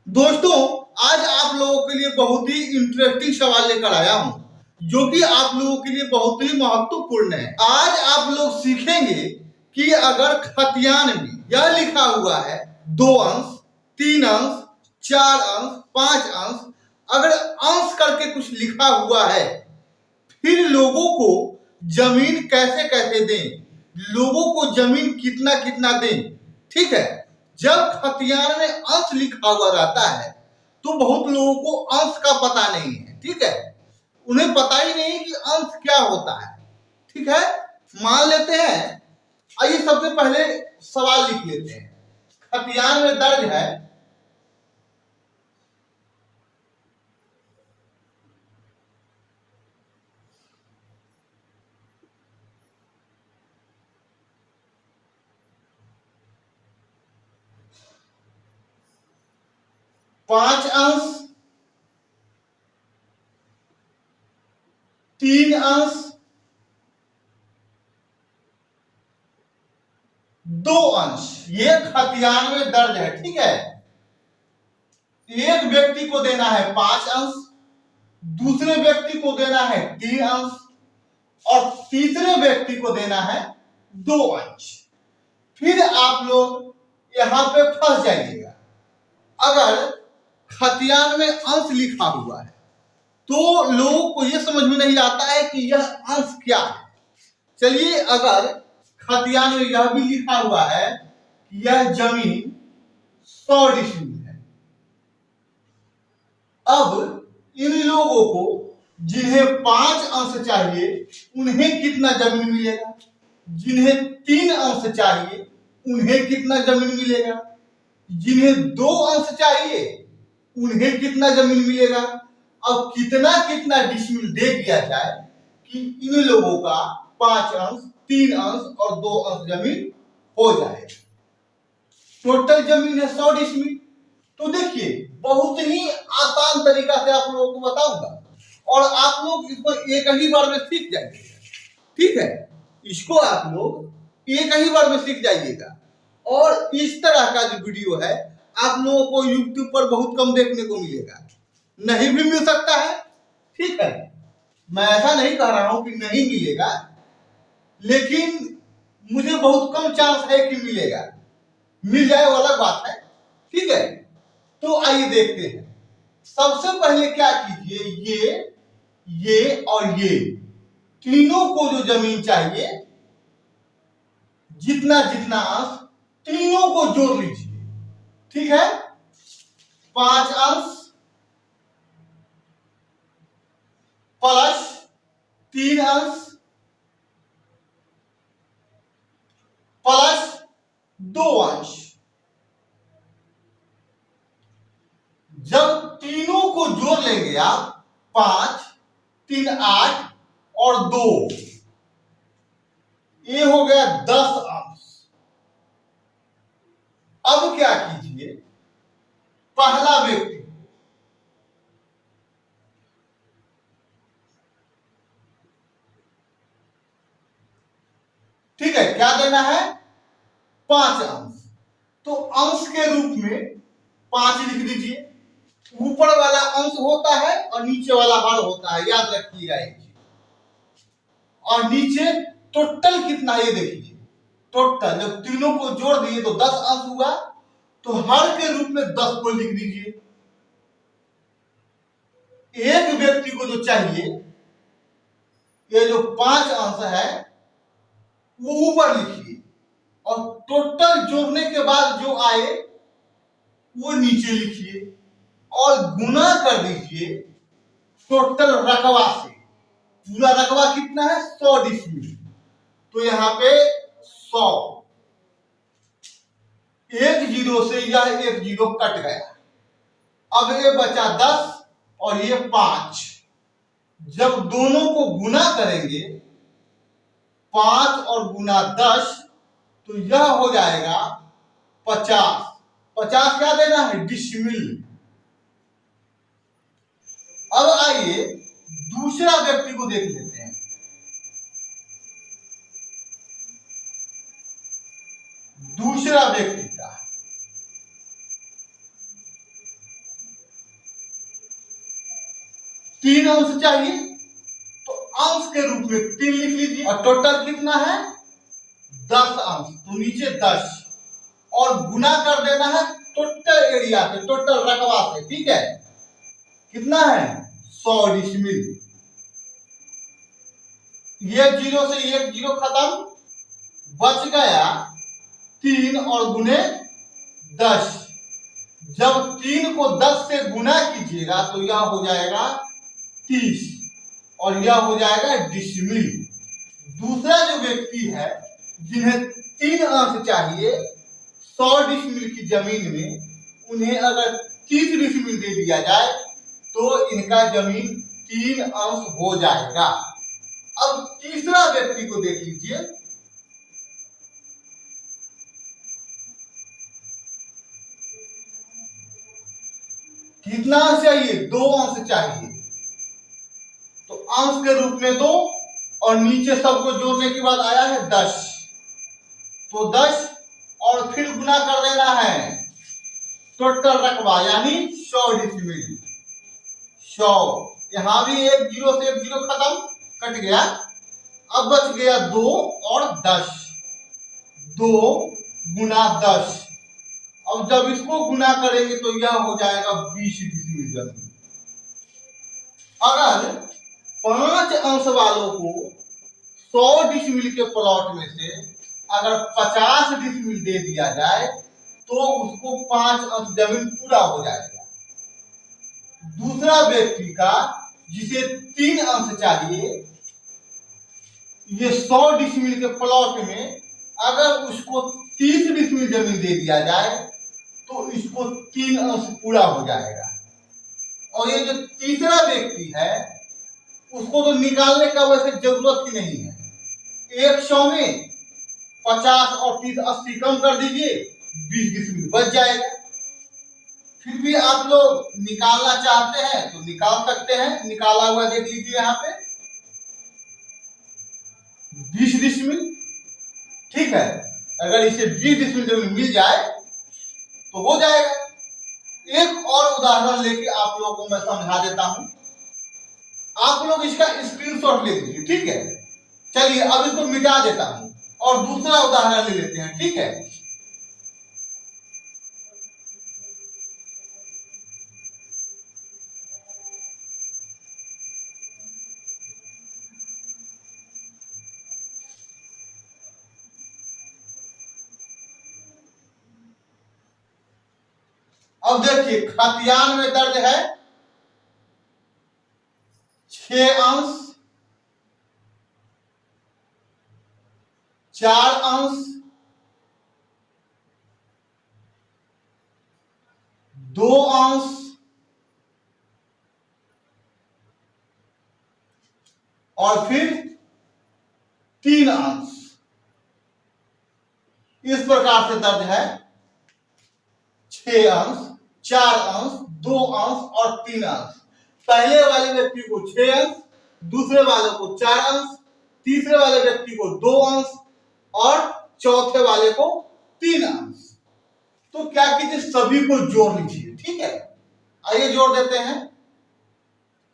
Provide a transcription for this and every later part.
दोस्तों, आज आप लोगों के लिए बहुत ही इंटरेस्टिंग सवाल लेकर आया हूं जो कि आप लोगों के लिए बहुत ही महत्वपूर्ण है। आज आप लोग सीखेंगे कि अगर खतियान में यह लिखा हुआ है 2 अंश, 3 अंश, 4 अंश, 5 अंश, अगर अंश करके कुछ लिखा हुआ है, फिर लोगों को जमीन कैसे कैसे दें, लोगों को जमीन कितना कितना दें। ठीक है, जब खतियान में अंश लिखा हुआ रहता है तो बहुत लोगों को अंश का पता नहीं है। ठीक है, उन्हें पता ही नहीं कि अंश क्या होता है। ठीक है, मान लेते हैं, आइए सबसे पहले सवाल लिख लेते हैं। खतियान में दर्ज है 5 अंश, 3 अंश, 2 अंश, ये खतियान में दर्ज है। ठीक है, एक व्यक्ति को देना है 5 अंश, दूसरे व्यक्ति को देना है 3 अंश और तीसरे व्यक्ति को देना है 2 अंश। फिर आप लोग यहां पे फंस जाइएगा। अगर खतियान में अंश लिखा हुआ है तो लोगों को यह समझ में नहीं आता है कि यह अंश क्या है। चलिए, अगर खतियान में यह भी लिखा हुआ है कि यह जमीन 100 डिसमिल है, अब इन लोगों को जिन्हें 5 अंश चाहिए उन्हें कितना जमीन मिलेगा, जिन्हें 3 अंश चाहिए उन्हें कितना जमीन मिलेगा, जिन्हें 2 अंश चाहिए उन्हें कितना जमीन मिलेगा। अब कितना कितना डिसमिल दे दिया जाए कि इन लोगों का 5 अंश, 3 अंश और 2 अंश जमीन हो जाए। टोटल जमीन है 100 डिसमिल। तो देखिए, बहुत ही आसान तरीका से आप लोगों को बताऊंगा और आप लोग इसको एक ही बार में सीख जाइएगा। ठीक है, इसको आप लोग एक ही बार में सीख जाइएगा। और इस तरह का जो वीडियो है आप लोगों को YouTube पर बहुत कम देखने को मिलेगा, नहीं भी मिल सकता है। ठीक है, मैं ऐसा नहीं कह रहा हूं कि नहीं मिलेगा, लेकिन मुझे बहुत कम चांस है कि मिलेगा। मिल जाए वो अलग बात है। ठीक है, तो आइए देखते हैं। सबसे पहले क्या कीजिए, ये और ये तीनों को जो जमीन चाहिए, जितना जितना अंश, तीनों को जोड़ लीजिए। ठीक है, 5 अंश प्लस 3 अंश प्लस 2 अंश। जब तीनों को जोड़ लेंगे आप, 5, 3, 8 और 2, ये हो गया 10 अंश। अब क्या कीजिए, पहला व्यक्ति ठीक है, क्या देना है, 5 अंश। तो अंश के रूप में 5 लिख दीजिए। ऊपर वाला अंश होता है और नीचे वाला हर होता है, याद रखिएगा एक चीज। और नीचे टोटल कितना ये देखिए, टोटल जब तीनों को जोड़ दिए तो 10 अंश हुआ, तो हर के रूप में 10 को लिख दीजिए। एक व्यक्ति को जो चाहिए, ये जो 5 अंश है वो ऊपर लिखिए और टोटल जोड़ने के बाद जो आए वो नीचे लिखिए और गुना कर दीजिए टोटल रकबा से। पूरा रकबा कितना है, 100 डिसमिल। तो यहां पे 100, एक जीरो से यह एक जीरो कट गया। अब ये बचा 10 और ये 5। जब दोनों को गुना करेंगे, 5 और गुना 10, तो यह हो जाएगा 50। 50 क्या देना है, डिसमिल। अब आइए दूसरा व्यक्ति को देख लेते हैं। दूसरा व्यक्ति का 3 अंश चाहिए तो अंश के रूप में 3 लिख लीजिए। और टोटल कितना है 10 अंश, तो नीचे 10 और गुना कर देना है टोटल एरिया से, टोटल रकबा से। ठीक है, कितना है 100 डिसमिल। ये 0 से 1 0 खत्म, बच गया 3 और गुने 10। जब 3 को 10 से गुना कीजिएगा तो यह हो जाएगा 30 और यह हो जाएगा डिसमिल। दूसरा जो व्यक्ति है जिन्हें 3 अंश चाहिए 100 डिसमिल की जमीन में, उन्हें अगर 30 डिसमिल दे दिया जाए तो इनका जमीन 3 अंश हो जाएगा। अब तीसरा व्यक्ति को देख लीजिए। कितना अंश चाहिए 2 अंश चाहिए, तो अंश के रूप में 2 और नीचे सबको जोड़ने के बाद आया है 10, तो 10 और फिर गुना कर देना है टोटल रकबा यानी 100 डिसमिल। 100, यहां भी 1 0 से 1 0 खत्म, कट गया। अब बच गया 2 और 10, 2 गुना 10। अब जब इसको गुना करेंगे तो यह हो जाएगा 20 डिसमिल जमीन। अगर 5 अंश वालों को 100 डिसमिल के प्लॉट में से अगर 50 डिसमिल दे दिया जाए तो उसको 5 अंश जमीन पूरा हो जाएगा। दूसरा व्यक्ति का जिसे 3 अंश चाहिए, ये 100 डिसमिल के प्लॉट में अगर उसको 30 डिसमिल जमीन दे दिया जाए तो इसको 3 अंश पूरा हो जाएगा। और ये जो तीसरा व्यक्ति है उसको तो निकालने का वैसे जरूरत ही नहीं है। 100 में 50 और 30 80 कम कर दीजिए, 20 डिसमिल बच जाएगा। फिर भी आप लोग निकालना चाहते हैं तो निकाल सकते हैं। निकाला हुआ देख लीजिए यहाँ पे 20 डिसमिल। ठीक है, अगर इसे 20 डिसमिल जमीन मिल जाए तो हो जाएगा। एक और उदाहरण लेके आप लोगों को मैं समझा देता हूं, आप लोग इसका स्क्रीनशॉट ले लीजिए। ठीक है, चलिए अब इसको मिटा देता हूं और दूसरा उदाहरण ले लेते हैं। ठीक है, अब देखिए खतियान में दर्ज है 6 अंश, 4 अंश, 2 अंश और फिर 3 अंश। इस प्रकार से दर्ज है 6 अंश, 4 अंश, 2 अंश और 3 अंश। पहले वाले व्यक्ति को 6 अंश, दूसरे वाले को 4 अंश, तीसरे वाले व्यक्ति को 2 अंश और चौथे वाले को 3 अंश। तो क्या कीजिए सभी को जोड़ लीजिए। ठीक है, आइए जोड़ देते हैं।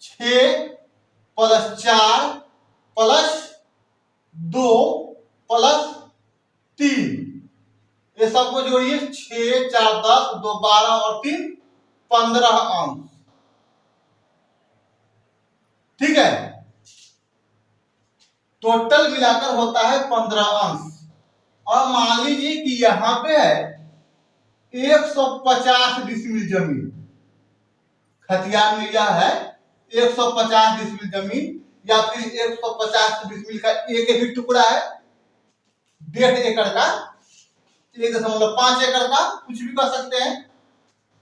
6 + 4 + 2 + 3, ये सबको जोड़िए। 6 4 10, 2 12 और 3 15 अंश। ठीक है, टोटल मिलाकर होता है 15 अंश। और मान लीजिए कि यहां पे है 150 डिसमिल जमीन, खतियान में यह है 150 डिसमिल जमीन, या फिर 150 डिसमिल का एक ही टुकड़ा है, 1.5 एकड़ का, 1.5 एकड़ का, कुछ भी कर सकते हैं।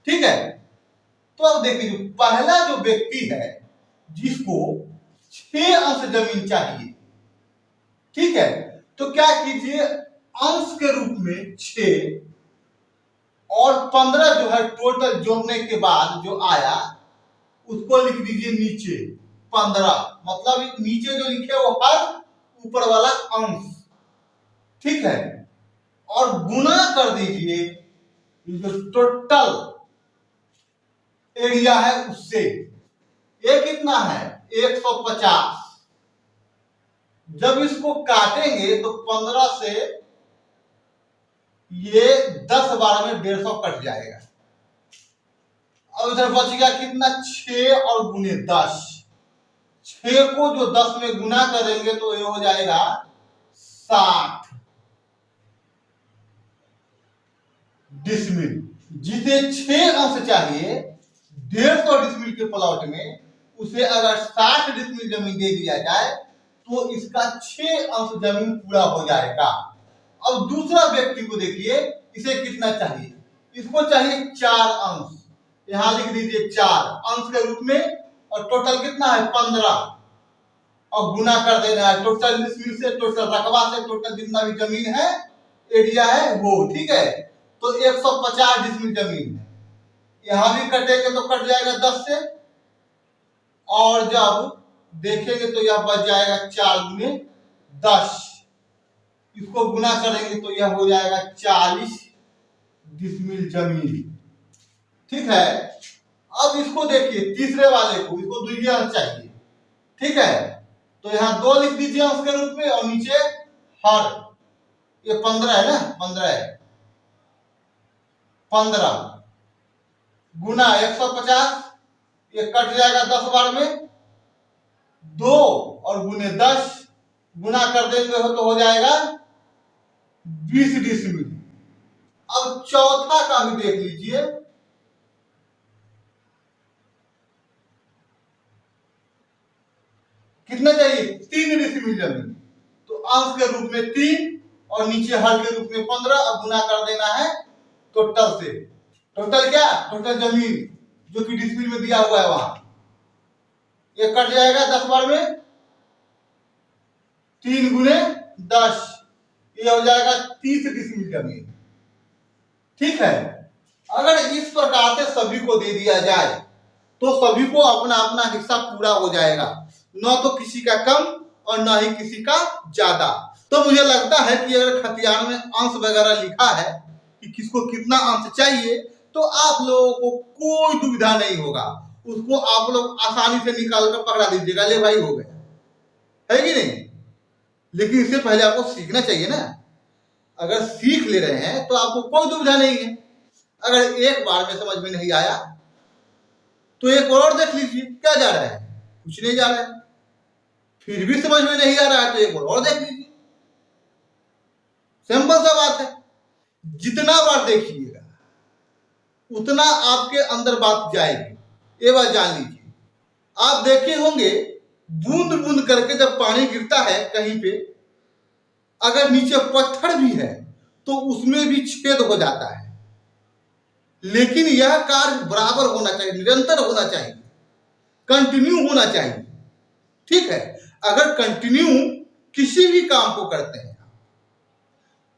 ठीक है, तो अब देखिए पहला जो व्यक्ति है जिसको 6 अंश जमीन चाहिए, ठीक है, तो क्या कीजिए अंश के रूप में 6 और 15 जो है टोटल जोड़ने के बाद जो आया उसको लिख दीजिए नीचे 15, मतलब नीचे जो लिखे वो हर ऊपर वाला अंश। ठीक है, और गुना कर दीजिए जो टोटल एरिया है उससे। ये कितना है 150। जब इसको काटेंगे तो 15 से ये 10 12 में 150 कट जाएगा। अब इधर बच गया कितना 6 और गुने 10। 6 को जो 10 में गुना करेंगे तो ये हो जाएगा 60 डिसमिल। जिसे 6 अंश चाहिए 150 डिसमिल के प्लॉट में, उसे अगर 60 डिसमिल जमीन दे दिया जाए तो इसका 6 अंश जमीन पूरा हो जाएगा। अब दूसरा व्यक्ति को देखिए, इसे कितना चाहिए, इसको चाहिए 4 अंश। यहां लिख दीजिए 4 अंश के रूप में, और टोटल कितना है 15, और गुना कर देना है टोटल डिसमिल से, टोटल रकबा से, टोटल जितना भी जमीन है, एरिया है वो। ठीक है, तो 150 डिसमिल जमीन है। यहां भी कटेंगे तो कट जाएगा 10 से, और जब देखेंगे तो यह बच जाएगा 4 गुने 10। इसको गुना करेंगे तो यह हो जाएगा 40 डिसमिल जमीन। ठीक है, अब इसको देखिए तीसरे वाले को, इसको द्वितीय अंश चाहिए। ठीक है, तो यहाँ 2 लिख दीजिए अंश के रूप में, और नीचे हर, ये 15 है ना, 15 है, 15 गुना 150, ये कट जाएगा 10 बार में, 2 और गुने 10 गुना कर देंगे तो हो जाएगा 20 डिसमिल। अब चौथा का भी देख लीजिए, कितना चाहिए 3 डिसमिल जमीन, तो अंश के रूप में 3 और नीचे हर के रूप में 15। अब गुना कर देना है टोटल से। टोटल क्या, टोटल जमीन जो कि डिसमिल में दिया हुआ है वहां, ये कट जाएगा 10 बार में, 3 गुने 10, ये हो जाएगा 30 डिसमिल जमीन। ठीक है, अगर इस प्रकार से सभी को दे दिया जाए तो सभी को अपना अपना हिस्सा पूरा हो जाएगा, न तो किसी का कम और न ही किसी का ज्यादा। तो मुझे लगता है कि अगर खतियान में अंश वगैरह लिखा है कि किसको कितना अंश चाहिए, तो आप लोगों को कोई दुविधा नहीं होगा, उसको आप लोग आसानी से निकाल कर पकड़ा दीजिएगा, ले भाई हो गया, है कि नहीं। लेकिन इससे पहले आपको सीखना चाहिए ना। अगर सीख ले रहे हैं तो आपको कोई दुविधा नहीं है। अगर एक बार में समझ में नहीं आया तो एक और देख लीजिए, क्या जा रहा है, कुछ नहीं जा रहा है। फिर भी समझ में नहीं आ रहा है तो एक और देख लीजिए, सिंपल सा बात है। जितना बार देखिएगा उतना आपके अंदर बात जाएगी, ये बात जान लीजिए। आप देखे होंगे बूंद बूंद करके जब पानी गिरता है कहीं पे, अगर नीचे पत्थर भी है तो उसमें भी छेद हो जाता है। लेकिन यह कार्य बराबर होना चाहिए, निरंतर होना चाहिए, कंटिन्यू होना चाहिए। ठीक है, अगर कंटिन्यू किसी भी काम को करते हैं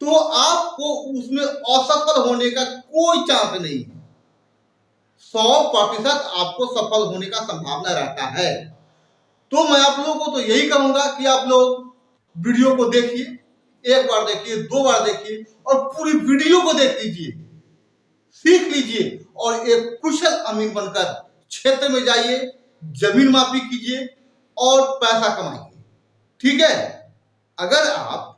तो आपको उसमें असफल होने का कोई चांस नहीं है। 100% आपको सफल होने का संभावना रहता है। तो मैं आप लोगों को तो यही कहूंगा कि आप लोग वीडियो को देखिए, एक बार देखिए, 2 बार देखिए, और पूरी वीडियो को देख लीजिए, सीख लीजिए, और एक कुशल अमीन बनकर क्षेत्र में जाइए, जमीन मापी कीजिए और पैसा कमाइए। ठीक है, अगर आप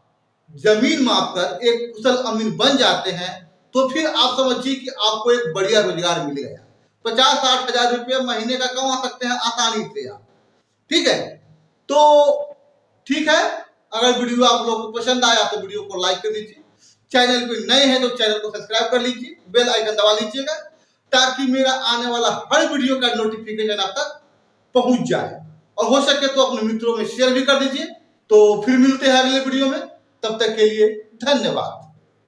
जमीन मापकर एक कुशल अमीन बन जाते हैं तो फिर आप समझिए कि आपको एक बढ़िया रोजगार मिल गया। 50-60 हजार रुपये महीने का कमा सकते हैं आसानी से आप। ठीक है, तो ठीक है, अगर वीडियो आप लोगों को पसंद आया तो वीडियो को लाइक कर दीजिए, चैनल पे नए हैं तो चैनल को सब्सक्राइब कर लीजिए, बेल आइकन दबा लीजिएगा, ताकि मेरा आने वाला हर वीडियो का नोटिफिकेशन आप तक पहुंच जाए। और हो सके तो अपने मित्रों में शेयर भी कर दीजिए। तो फिर मिलते हैं अगले वीडियो में, तब तक के लिए धन्यवाद।